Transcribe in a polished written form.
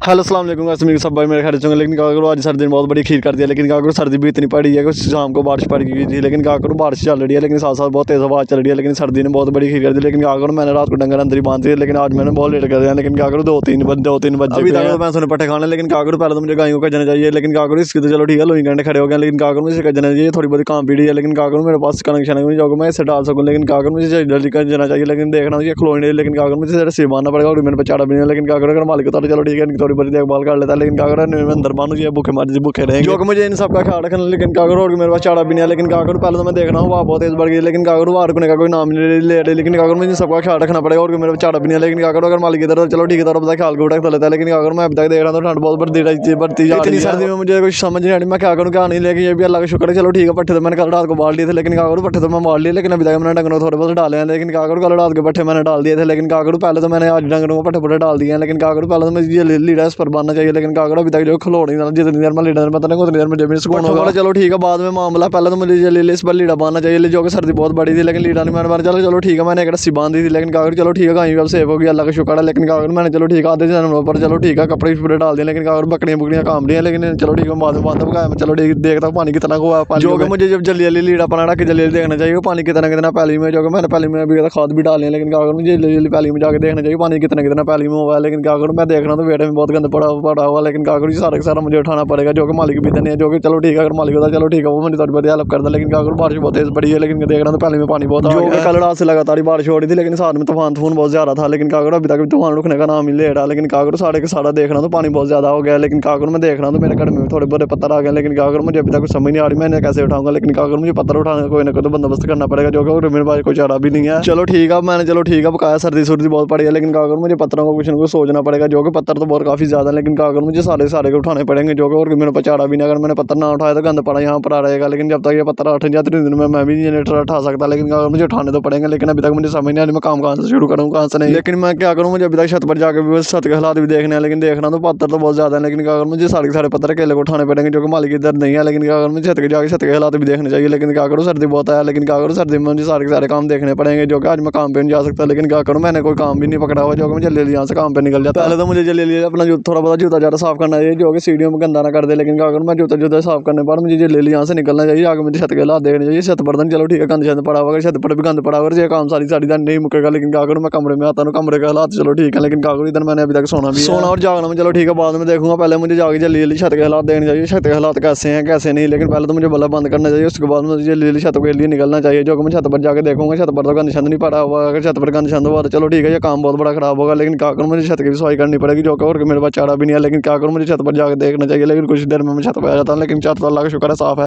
Hello अस्सलाम वालेकुम guys, सब भाई मेरे ख्याल से लेकिन क्या करूँ आज सर्दी ने बहुत बड़ी खीर कर दिया। लेकिन क्या करूँ सर्दी भी इतनी पड़ी है कि शाम को बारिश पड़ गई थी। लेकिन क्या करूँ बारिश चल रही है लेकिन साथ साथ बहुत तेज़ हवा चल रही है। लेकिन सर्दी ने बहुत बड़ी खीर कर दी। लेकिन क्या करूँ मैंने रात को डंगर अंदर ही बांध दिए। लेकिन आज मैंने बहुत लेट कर दिया। लेकिन क्या करूँ दो तीन बजे अभी तक तो पैसों ने पट्टे खाने। लेकिन क्या करूँ पहले तो मुझे गायों को कजना चाहिए। लेकिन क्या करूँ इसकी तो चलो ठीक है लोही घंटे खड़े हो गए। लेकिन क्या करूँ मुझे कजना चाहिए, थोड़ी बहुत काम पीड़ी है। लेकिन क्या करूँ मेरे पास कनेक्शन है जो मैं इसे डाल सकूँ। लेकिन क्या करूँ मुझे जल्दी करना चाहिए। लेकिन देखना मुझे खिलौने नहीं। लेकिन क्या करूँ मुझे जरा सेब मारना पड़ेगा और मेरे बेचारा भी नहीं है। लेकिन क्या करूँ अगर मालिक तो चलो ठीक है थोड़ी बड़ी देखभाल कर लेता है। लेकिन क्या करूँ अंदर मानो ये भूखे मर भूखे रहेंगे जो कि मुझे इन सब का ख्याल रखना। लेकिन क्या करूँ और मेरे पास चारा भी नहीं है। लेकिन क्या करूँ पहले तो मैं देख रहा हूँ वहाँ बहुत तेज बढ़ गई। लेकिन क्या करूँ वहाँ रुकने का कोई नाम नहीं ले रही। लेकिन क्या करूँ मुझे सबका ख्याल रखना पड़ेगा और मेरे पास चारा भी नहीं है। लेकिन क्या करूँ अगर मालिक इधर चलो ठीक है तो पता ख्याल को उठा लेता है। लेकिन क्या करूँ मैं अभी तक देख रहा हूँ ठंड बहुत बढ़ती जा रही है। सर्दी में मुझे कुछ समझ नहीं आ रही मैं क्या करूँ क्या नहीं। लेकिन ये भी अल्लाह का शुक्र है चलो ठीक है। पट्टे तो मैंने कल रात को बाल लिए थे। लेकिन क्या करूँ पट्टे तो मैं बाल लिए लेकिन अभी तक मैंने डंगरों थोड़े बहुत डाले हैं। लेकिन क्या करूँ कल रात के पट्टे मैंने डाल दिए थे। लेकिन क्या करूँ पहले तो मैंने आज डंगरों को पट्टे डाल दिए हैं। लेकिन क्या करूँ पहले तो मुझे ये लीडर इस पर बांधना चाहिए। लेकिन क्या करूँ अभी तक जो खिलौने जितनी देर में लीडर पता नहीं उतनी देर मुझे भी सुकून होगा। चलो ठीक है बाद में मामला पहले तो मुझे ये इस पर लीडा बांधना चाहिए जो कि सर्दी बहुत बड़ी थी। लेकिन लीडा नहीं मैंने मारा चलो ठीक है मैंने एक रस्सी बांधी थी। लेकिन क्या करूँ चलो ठीक है गाय अब सेफ होगी अल्लाह का शुक्र है। लेकिन क्या करूँ मैंने चलो ठीक है आधे जानवरों पर चलो ठीक है कपड़े पूरे डाल दिए। लेकिन क्या करूँ बकरियाँ बुकरियाँ काम रही है। लेकिन चलो ठीक है बाद में बांधा गाय में चलो ठीक देखता हूँ पानी कितना हुआ है। जो कि मुझे जब जल्दी जल्दी लीडा बना के जल्दी देखना चाहिए पानी कितना कितना पैली में जो कि मैंने पैली में अभी खाद भी डाली है। लेकिन क्या करूँ मुझे जल्दी जल्दी पैली में जाकर देखना चाहिए पानी कितना कितना पैली में हुआ है। लेकिन क्या करूँ मैं देख रहा हूँ तो वेट में बहुत गंद पड़ा हुआ। लेकिन क्या करूँ सारा का सारा मुझे उठाना पड़ेगा जो कि मालिक भी नहीं है। जो कि चलो ठीक है अगर मालिक होता चलो ठीक है वो मुझे थोड़ी बहुत हेल्प करता। लेकिन क्या करूँ बारिश बहुत तेज पड़ी है। लेकिन देख रहा हूँ पहले में पानी बहुत जो कि कल रात से लगातार बारिश हो रही थी। लेकिन साथ में तूफान बहुत ज्यादा था। लेकिन क्या करूँ अभी तक तूफान रुकने का नाम ही ले रहा। लेकिन क्या करूँ साढ़े के सारा देख रहा हूँ तो पानी बहुत ज्यादा हो गया। लेकिन क्या करूँ मैं देख रहा हूँ तो मेरे घर में थोड़े बड़े पत्थर आ गए। लेकिन क्या करूँ मुझे अभी तक कुछ समझ नहीं आ रही मैंने कैसे उठाऊंगा। लेकिन क्या करूँ मुझे पत्थर उठाने का कोई ना कोई तो बंदोबस्त करना पड़ेगा जो कि मेरे पास कोई चारा भी नहीं है। चलो ठीक है मैंने चलो ठीक है बकाया सर्दी बहुत पड़ी है। लेकिन क्या करूँ मुझे पत्थरों को कुछ ना कुछ सोचना पड़ेगा जो कि पत्थर तो बहुत काफी ज्यादा। लेकिन क्या करूँ मुझे सारे को उठाने पड़ेंगे जो कि और मेरे पास चारा भी नहीं। अगर मैंने पत्थर ना उठाया तो गंद पड़ा यहाँ पर आ रहेगा। लेकिन जब तक ये पत्थर उठ जाए 3 दिन में मैं भी जनरेटर उठा सकता। लेकिन क्या करूँ मुझे उठाने तो पड़ेंगे। लेकिन अभी तक मुझे समझ नहीं आ रही मैं काम कहाँ से शुरू करूँ कहाँ से नहीं। लेकिन मैं क्या करूँ मुझे अभी तक छत पर जाकर भी छत के हालात भी देखने हैं। लेकिन देखना तो पत्थर तो बहुत ज्यादा है। लेकिन क्या करूँ मुझे सारे पत्थर अकेले को उठाने पड़ेंगे जो कि मालिक इधर नहीं है। लेकिन क्या करूँ मुझे छत के हालात भी देखने चाहिए। लेकिन क्या करूँ सर्दी बहुत है। लेकिन क्या करूँ सर्दी में मुझे सारे काम देखने पड़ेंगे जो कि आज मैं काम पे नहीं जा सकता। लेकिन क्या करूँ मैंने कोई काम भी नहीं पकड़ा हुआ जो कि मुझे जल्दी यहाँ से काम पे निकल जाता। पहले तो मुझे जल्दी अपना थोड़ा बहुत जूता जाता साफ करना चाहिए जो कि सीढ़ियों में गंदा ना कर दे। लेकिन क्या करूँ मैं जूता साफ करने पर मुझे जल्दी यहाँ से निकलना चाहिए। आगे मुझे छत के हालात देखने चाहिए। छत पर चलो ठीक है गंद छत पड़ा हुआ छत पर भी गंद पड़ा हुआ ये काम सारी दिन नहीं मुकेगा। लेकिन क्या करूँ मैं कमरे में आता हूँ कमरे के हालात चलो ठीक है। लेकिन क्या करूँ इधर मैंने अभी तक सोना और जागना में चलो ठीक है बाद में देखूंगा। पहले मुझे जाके जल्दी छत के हालात देखने चाहिए। छत के हालात कैसे हैं कैसे नहीं। लेकिन पहले तो मुझे बल्ब बंद करना चाहिए उसके बाद मुझे जल्दी छत के लिए निकलना चाहिए जो कि मैं छत पर जाकर देखूंगा। छत पर तो गंद छंद नहीं पड़ा हुआ। अगर छत पर गंद छंद हुआ तो चलो ठीक है ये काम बहुत बड़ा खराब होगा। लेकिन क्या करूँ मुझे छत की भी सफाई करनी पड़ेगी जो कि और मेरे पास चारा भी नहीं है। लेकिन क्या करूँ मुझे छत पर जाकर देखना चाहिए। लेकिन कुछ देर में मैं छत पर आ जाता हूँ। लेकिन छत तो अल्लाह का शुक्र है साफ है।